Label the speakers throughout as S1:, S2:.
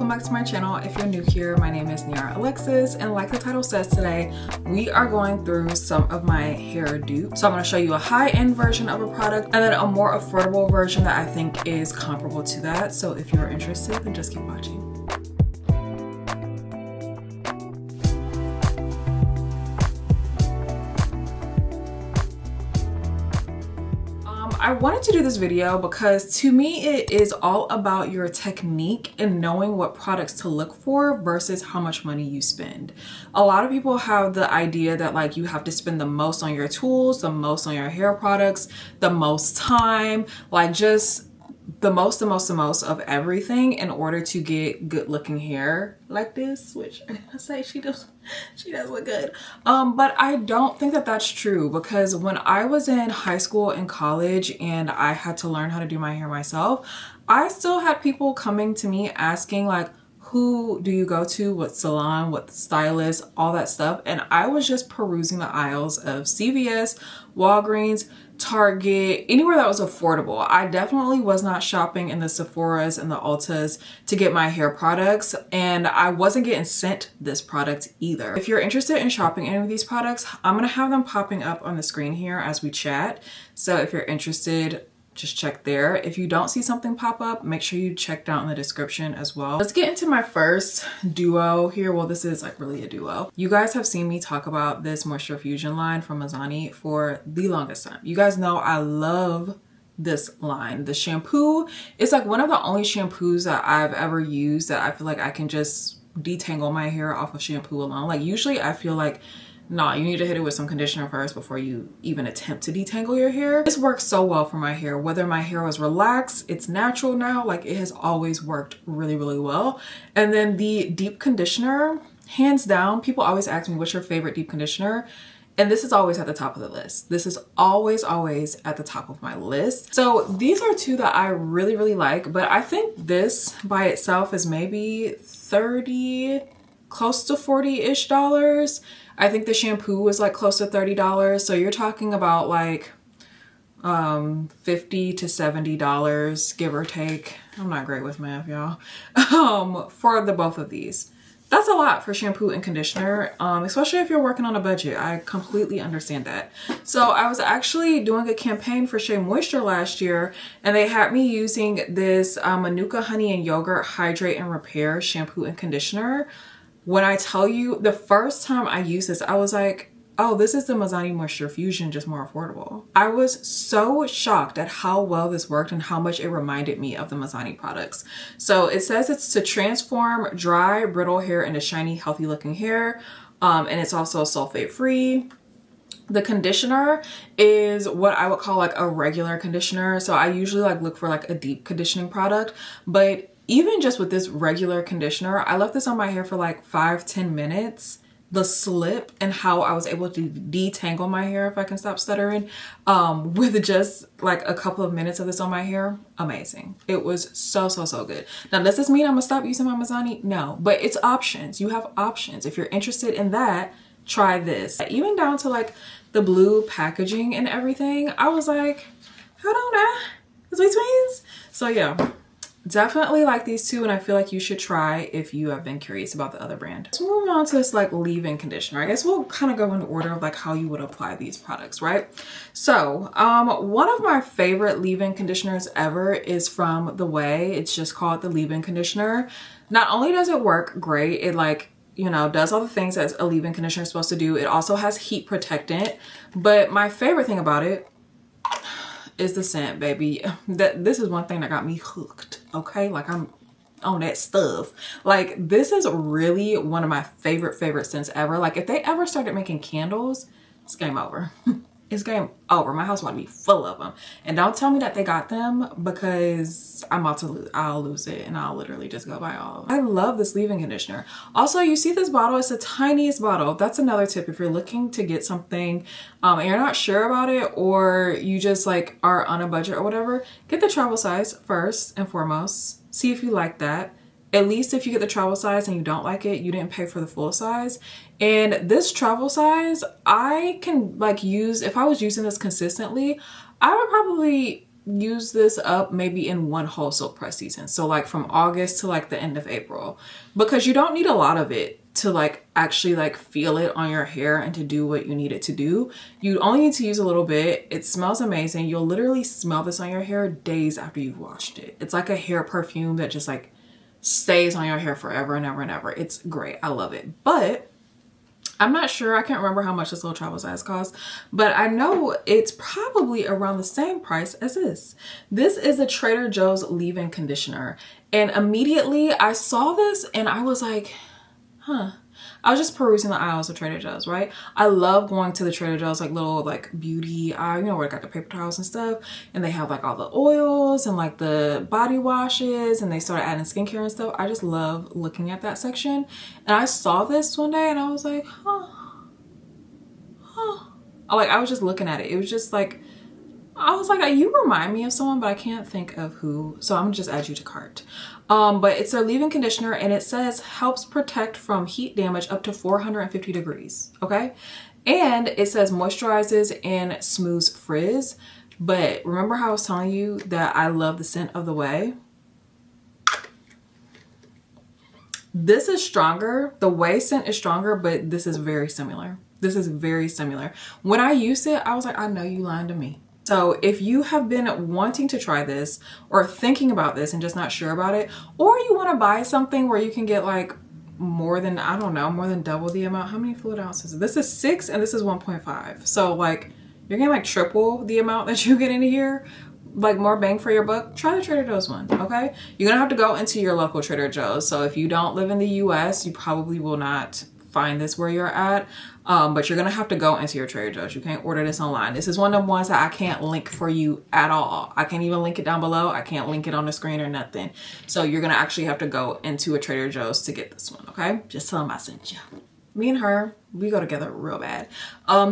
S1: welcome back to my channel. If you're new here, my name is Niara Alexis, and like the title says, today we are going through some of my hair dupes. So I'm going to show you a high-end version of a product and then a more affordable version that I think is comparable to that. So if you're interested, then just keep watching. I wanted to do this video because to me it is all about your technique and knowing what products to look for versus how much money you spend. A lot of people have the idea that like you have to spend the most on your tools, the most on your hair products, the most time, like just the most of everything in order to get good looking hair like this, which I say she does look good. But I don't think that that's true, because when I was in high school and college and I had to learn how to do my hair myself, I still had people coming to me asking like, who do you go to, what salon, what stylist, all that stuff. And I was just perusing the aisles of CVS, Walgreens, Target, anywhere that was affordable. I definitely was not shopping in the Sephoras and the Ultas to get my hair products, and I wasn't getting sent this product either. If you're interested in shopping any of these products, I'm gonna have them popping up on the screen here as we chat. So if you're interested, just check there. If you don't see something pop up, make sure you check down in the description as well. Let's get into my first duo here. Well, this is like really a duo. You guys have seen me talk about this Moisture Fusion line from Mizani for the longest time. You guys know I love this line. The shampoo is like one of the only shampoos that I've ever used that I feel like I can just detangle my hair off of shampoo alone. Like usually I feel like, nah, you need to hit it with some conditioner first before you even attempt to detangle your hair. This works so well for my hair. Whether my hair was relaxed, it's natural now, like it has always worked really, really well. And then the deep conditioner, hands down, people always ask me, what's your favorite deep conditioner? And this is always at the top of the list. This is always at the top of my list. So these are two that I really, really like, but I think this by itself is maybe 30, close to 40-ish dollars. I think the shampoo was like close to $30. So you're talking about like $50 to $70, give or take. I'm not great with math, y'all. For the both of these. That's a lot for shampoo and conditioner, especially if you're working on a budget. I completely understand that. So I was actually doing a campaign for Shea Moisture last year, and they had me using this Manuka Honey and Yogurt Hydrate and Repair shampoo and conditioner. When I tell you, the first time I used this, I was like, oh, this is the Mizani Moisture Fusion, just more affordable. I was so shocked at how well this worked and how much it reminded me of the Mizani products. So it says it's to transform dry, brittle hair into shiny, healthy looking hair. And it's also sulfate free. The conditioner is what I would call like a regular conditioner. So I usually like look for like a deep conditioning product, but even just with this regular conditioner, I left this on my hair for like 5-10 minutes. The slip and how I was able to detangle my hair, if I can stop stuttering, with just like a couple of minutes of this on my hair, amazing. It was so good. Now, does this mean I'm gonna stop using my Mizani? No, but it's options. You have options. If you're interested in that, try this. Even down to like the blue packaging and everything, I was like, hold on now, sweet twins. So yeah. Definitely like these two, and I feel like you should try if you have been curious about the other brand. Let's move on to this like leave-in conditioner. I guess we'll kind of go in order of like how you would apply these products, right? So one of my favorite leave-in conditioners ever is from The Way. It's just called the leave-in conditioner. Not only does it work great, it like, you know, does all the things that a leave-in conditioner is supposed to do. It also has heat protectant, but my favorite thing about it is the scent, baby. This is one thing that got me hooked, okay? Like I'm on that stuff. Like this is really one of my favorite scents ever. Like if they ever started making candles, it's game over. It's game over. My house want to be full of them. And don't tell me that they got them, because I'm about to I'll lose it and I'll literally just go buy all of them. I love this leave-in conditioner. Also, you see this bottle, it's the tiniest bottle. That's another tip. If you're looking to get something and you're not sure about it, or you just like are on a budget or whatever, get the travel size first and foremost. See if you like that. At least if you get the travel size and you don't like it, you didn't pay for the full size. And this travel size, I can like use, if I was using this consistently, I would probably use this up maybe in one whole silk press season. So like from August to like the end of April, because you don't need a lot of it to like actually like feel it on your hair and to do what you need it to do. You only need to use a little bit. It smells amazing. You'll literally smell this on your hair days after you've washed it. It's like a hair perfume that just like stays on your hair forever and ever and ever. It's great. I love it. But I'm not sure. I can't remember how much this little travel size costs, but I know it's probably around the same price as this. This is a Trader Joe's leave-in conditioner. And immediately I saw this and I was like, huh. I was just perusing the aisles of Trader Joe's, right? I love going to the Trader Joe's like little like beauty aisle, you know, where they got the paper towels and stuff. And they have like all the oils and like the body washes, and they started adding skincare and stuff. I just love looking at that section. And I saw this one day and I was like, huh. Like I was just looking at it. It was just like, I was like, you remind me of someone, but I can't think of who. So I'm gonna just add you to cart. But it's a leave-in conditioner and it says helps protect from heat damage up to 450 degrees. Okay. And it says moisturizes and smooths frizz. But remember how I was telling you that I love the scent of the Way? This is stronger. The Way scent is stronger, but this is very similar. This is very similar. When I used it, I was like, I know you lying to me. So if you have been wanting to try this or thinking about this and just not sure about it, or you want to buy something where you can get like more than, I don't know, more than double the amount. How many fluid ounces? This is 6 and this is 1.5. So like you're getting like triple the amount that you get in here, like more bang for your buck. Try the Trader Joe's one, okay? You're gonna have to go into your local Trader Joe's. So if you don't live in the US, you probably will not find this where you're at, but you're gonna have to go into your Trader Joe's. You can't order this online. This is one of the ones that I can't link for you at all. I can't even link it down below. I can't link it on the screen or nothing. So you're gonna actually have to go into a Trader Joe's to get this one, okay? Just tell them I sent you. Me and her, we go together real bad.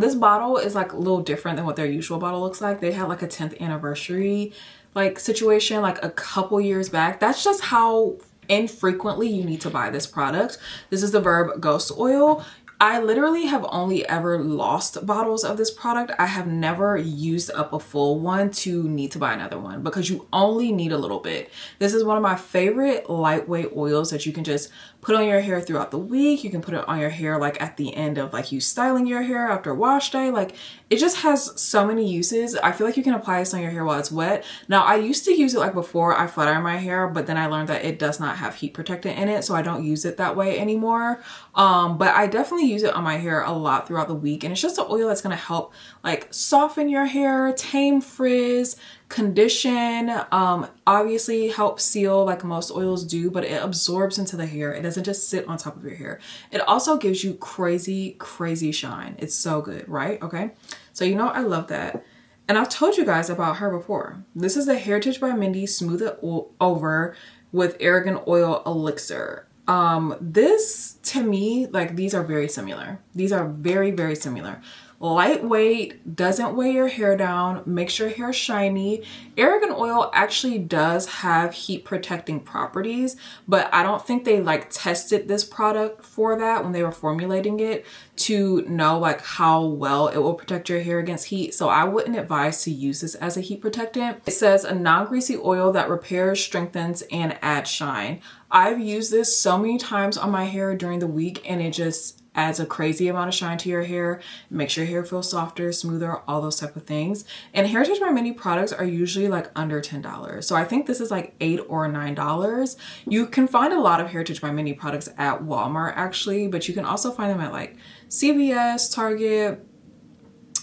S1: This bottle is like a little different than what their usual bottle looks like. They had like a 10th anniversary like situation like a couple years back. That's just how infrequently you need to buy this product. This is the Verb Ghost Oil. I literally have only ever lost bottles of this product. I have never used up a full one to need to buy another one because you only need a little bit. This is one of my favorite lightweight oils that you can just put on your hair throughout the week. You can put it on your hair like at the end of like you styling your hair after wash day. Like it just has so many uses. I feel like you can apply this on your hair while it's wet. Now I used to use it like before I flat iron my hair, but then I learned that it does not have heat protectant in it. So I don't use it that way anymore. But I definitely use it on my hair a lot throughout the week. And it's just an oil that's going to help like soften your hair, tame frizz, condition, obviously help seal like most oils do, but it absorbs into the hair. It doesn't just sit on top of your hair. It also gives you crazy, crazy shine. It's so good, right? Okay. So, you know, I love that. And I've told you guys about her before. This is the Heritage by Mindy Smooth It Over with Argan Oil Elixir. This to me, like these are very similar. These are very, very similar. Lightweight, doesn't weigh your hair down, makes your hair shiny. Argan oil actually does have heat protecting properties, but I don't think they like tested this product for that when they were formulating it to know like how well it will protect your hair against heat. So I wouldn't advise to use this as a heat protectant. It says a non-greasy oil that repairs, strengthens, and adds shine. I've used this so many times on my hair during the week and it just adds a crazy amount of shine to your hair, makes your hair feel softer, smoother, all those type of things. And Heritage by Mindy products are usually like under $10. So I think this is like $8 or $9. You can find a lot of Heritage by Mindy products at Walmart actually, but you can also find them at like CVS, Target,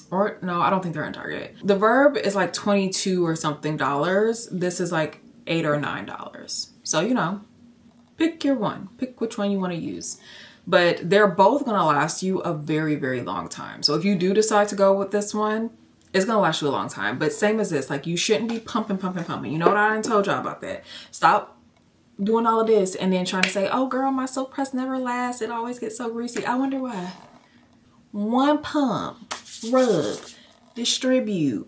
S1: or no, I don't think they're in Target. The Verb is like $22 or something dollars. This is like $8 or $9. So, you know, pick your one, pick which one you want to use. But they're both gonna last you a very, very long time. So if you do decide to go with this one, it's gonna last you a long time. But same as this, like you shouldn't be pumping. You know what I done told y'all about that. Stop doing all of this and then trying to say, oh girl, my silk press never lasts. It always gets so greasy. I wonder why. One pump, rub, distribute.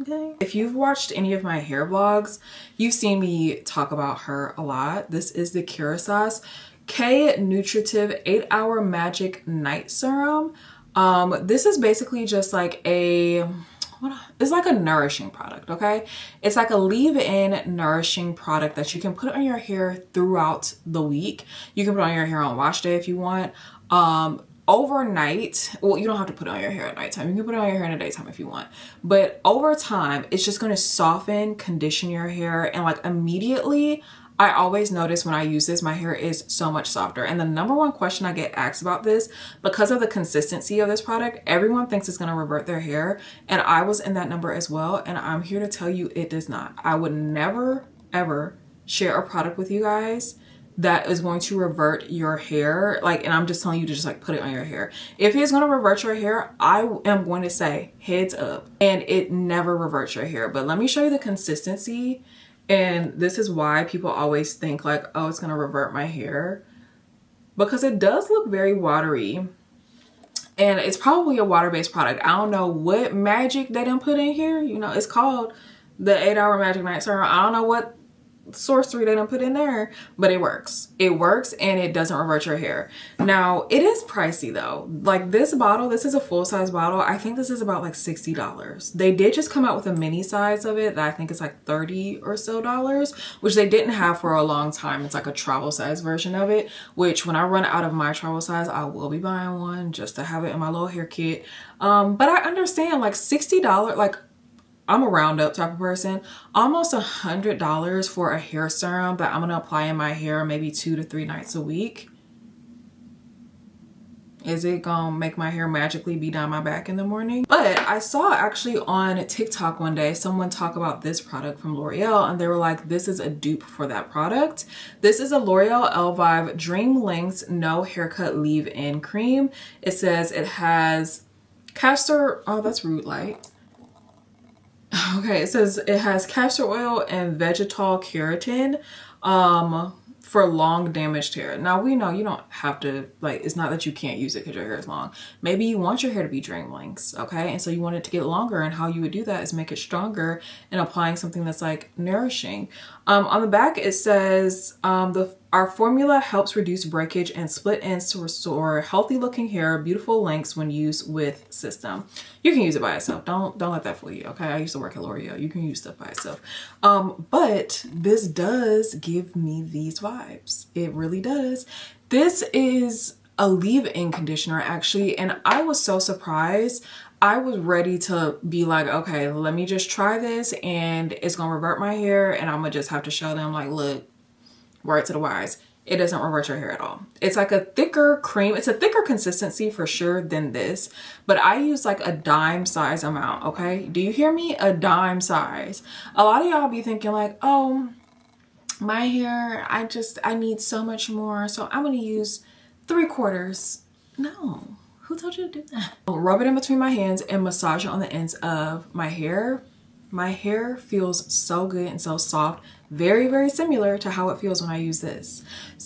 S1: Okay. If you've watched any of my hair vlogs, you've seen me talk about her a lot. This is the Curaçao K Nutritive 8-Hour Magic Night Serum. This is basically just like a, it's like a nourishing product, okay? It's like a leave-in nourishing product that you can put on your hair throughout the week. You can put on your hair on wash day if you want. Overnight, well, you don't have to put it on your hair at nighttime. You can put it on your hair in the daytime if you want. But over time, it's just going to soften, condition your hair, and like immediately, I always notice when I use this, my hair is so much softer. And the number one question I get asked about this, because of the consistency of this product, everyone thinks it's going to revert their hair. And I was in that number as well. And I'm here to tell you it does not. I would never, ever share a product with you guys that is going to revert your hair. Like, and I'm just telling you to just like put it on your hair. If it's going to revert your hair, I am going to say heads up, and it never reverts your hair. But let me show you the consistency. And this is why people always think like, oh, it's going to revert my hair, because it does look very watery, and it's probably a water-based product. I don't know what magic they done put in here. You know, it's called the 8-Hour Magic Night Serum. I don't know what sorcery they done put in there, but it works. It works, and it doesn't revert your hair. Now, it is pricey though. Like this bottle, this is a full-size bottle. I think this is about like $60. They did just come out with a mini size of it that I think is like $30 or so, which they didn't have for a long time. It's like a travel size version of it, which when I run out of my travel size, I will be buying one just to have it in my little hair kit. But I understand like $60, like I'm a round up type of person, almost $100 for a hair serum that I'm gonna apply in my hair maybe 2 to 3 nights a week. Is it gonna make my hair magically be down my back in the morning? But I saw actually on TikTok one day someone talk about this product from L'Oreal, and they were like, this is a dupe for that product. This is a L'Oreal Elvive Dream Lengths No Haircut Leave-In Cream. It says it has castor, oh, that's Root Light. Okay, it says it has castor oil and vegetal keratin for long damaged hair. Now we know you don't have to, like, it's not that you can't use it because your hair is long. Maybe you want your hair to be dream lengths, okay? And so you want it to get longer, and how you would do that is make it stronger and applying something that's like nourishing. On the back it says our formula helps reduce breakage and split ends to restore healthy looking hair, beautiful lengths when used with system. You can use it by itself. Don't let that fool you, okay? I used to work at L'Oreal. You can use stuff by itself. But this does give me these vibes. It really does. This is a leave-in conditioner actually, and I was so surprised. I was ready to be like, okay, let me just try this and it's gonna revert my hair, and I'm gonna just have to show them like, look, word to the wise, it doesn't revert your hair at all. It's like a thicker cream. It's a thicker consistency for sure than this, but I use like a dime size amount, okay? Do you hear me? A dime size. A lot of y'all be thinking like, oh, my hair, I need so much more, so I'm gonna use 3/4. No, who told you to do that? I'll rub it in between my hands and massage it on the ends of my hair. My hair feels so good and so soft. Very, very similar to how it feels when I use this.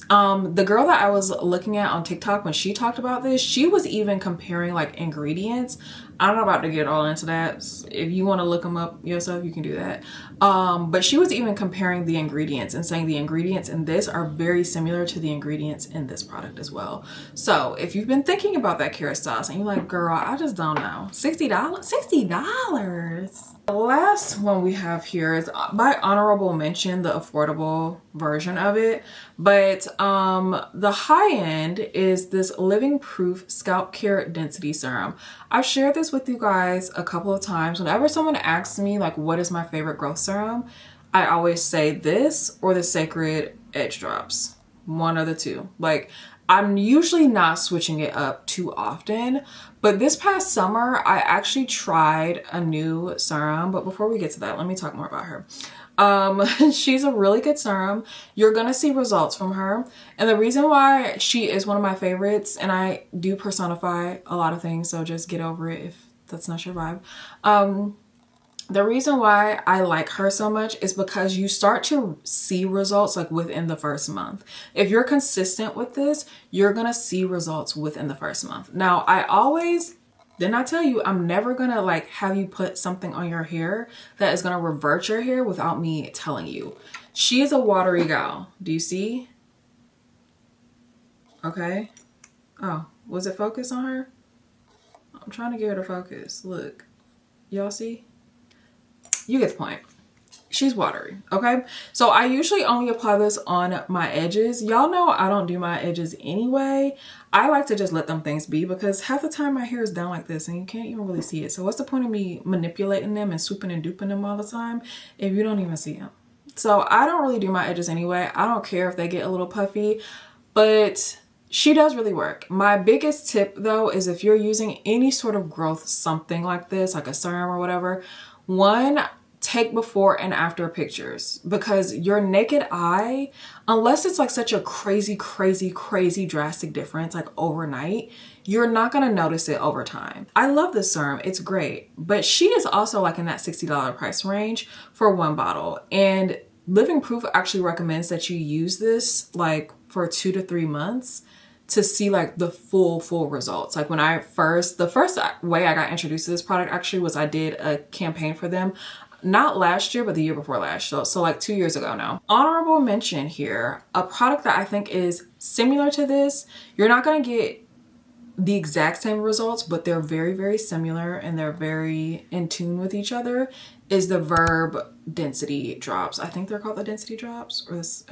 S1: The girl that I was looking at on TikTok, when she talked about this, she was even comparing like ingredients. I'm not about to get all into that. If you want to look them up yourself, you can do that. But she was even comparing the ingredients and saying the ingredients in this are very similar to the ingredients in this product as well. So if you've been thinking about that carrot sauce and you're like, girl, I just don't know. $60? $60. The last one we have here is by honorable mention, the affordable version of it. But the high end is this Living Proof Scalp Care Density Serum. I've shared this with you guys a couple of times. Whenever someone asks me like, what is my favorite growth serum, I always say this or the Sacred Edge Drops. One of the two. Like, I'm usually not switching it up too often, but this past summer, I actually tried a new serum. But before we get to that, let me talk more about her. She's a really good serum. You're gonna see results from her. And the reason why she is one of my favorites, and I do personify a lot of things, so just get over it if that's not your vibe. The reason why I like her so much is because you start to see results like within the first month. If you're consistent with this, you're gonna see results within the first month. Now, didn't I tell you, I'm never gonna like have you put something on your hair that is gonna revert your hair without me telling you. She is a watery gal. Do you see? Okay. Oh, was it focused on her? I'm trying to get her to focus. Look. Y'all see? You get the point. She's watery, okay? So I usually only apply this on my edges. Y'all know I don't do my edges anyway. I like to just let them things be because half the time my hair is down like this and you can't even really see it. So what's the point of me manipulating them and swooping and duping them all the time if you don't even see them? So I don't really do my edges anyway. I don't care if they get a little puffy, but she does really work. My biggest tip though is if you're using any sort of growth something like this, like a serum or whatever, one, take before and after pictures, because your naked eye, unless it's like such a crazy drastic difference like overnight, you're not gonna notice it over time. I love this serum, it's great, but she is also like in that $60 price range for one bottle. And Living Proof actually recommends that you use this like for 2 to 3 months to see like the full results. Like when the first way I got introduced to this product actually was I did a campaign for them, not last year, but the year before last. So like 2 years ago now. Honorable mention here, a product that I think is similar to this. You're not gonna get the exact same results, but they're very similar and they're very in tune with each other, is the Verb Density Drops. I think they're called the Density Drops, or this.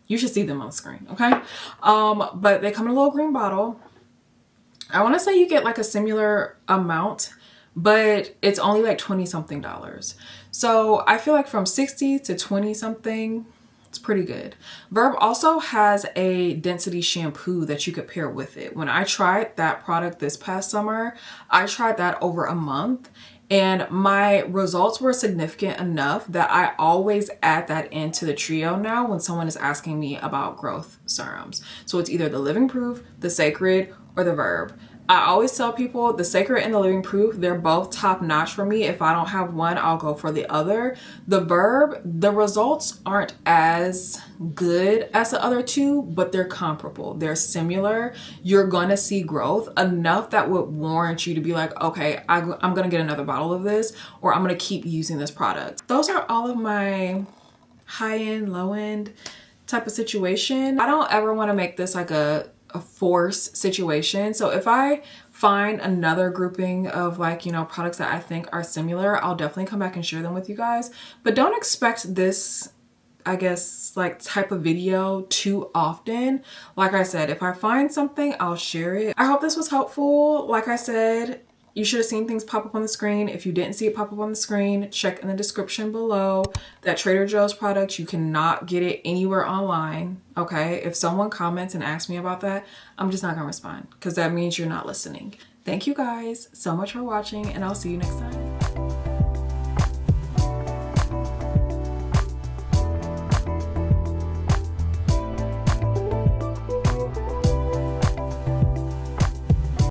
S1: You should see them on the screen, okay? But they come in a little green bottle. I wanna say you get like a similar amount, but it's only like 20 something dollars. So I feel like from 60 to 20 something, it's pretty good. Verb also has a density shampoo that you could pair with it. When I tried that product this past summer, I tried that over a month and my results were significant enough that I always add that into the trio now when someone is asking me about growth serums. So it's either the Living Proof, the Sacred, or the Verb. I always tell people the Sacred and the Living Proof, they're both top notch for me. If I don't have one, I'll go for the other. The Verb, the results aren't as good as the other two, but they're comparable. They're similar. You're gonna see growth enough that would warrant you to be like, okay, I'm gonna get another bottle of this, or I'm gonna keep using this product. Those are all of my high-end, low-end type of situation. I don't ever wanna make this like a force situation. So if I find another grouping of like, you know, products that I think are similar, I'll definitely come back and share them with you guys. But don't expect this, I guess, like type of video too often. Like I said, if I find something, I'll share it. I hope this was helpful. Like I said, you should have seen things pop up on the screen. If you didn't see it pop up on the screen, check in the description below. That Trader Joe's product, you cannot get it anywhere online, okay? If someone comments and asks me about that, I'm just not gonna respond because that means you're not listening. Thank you guys so much for watching and I'll see you next time.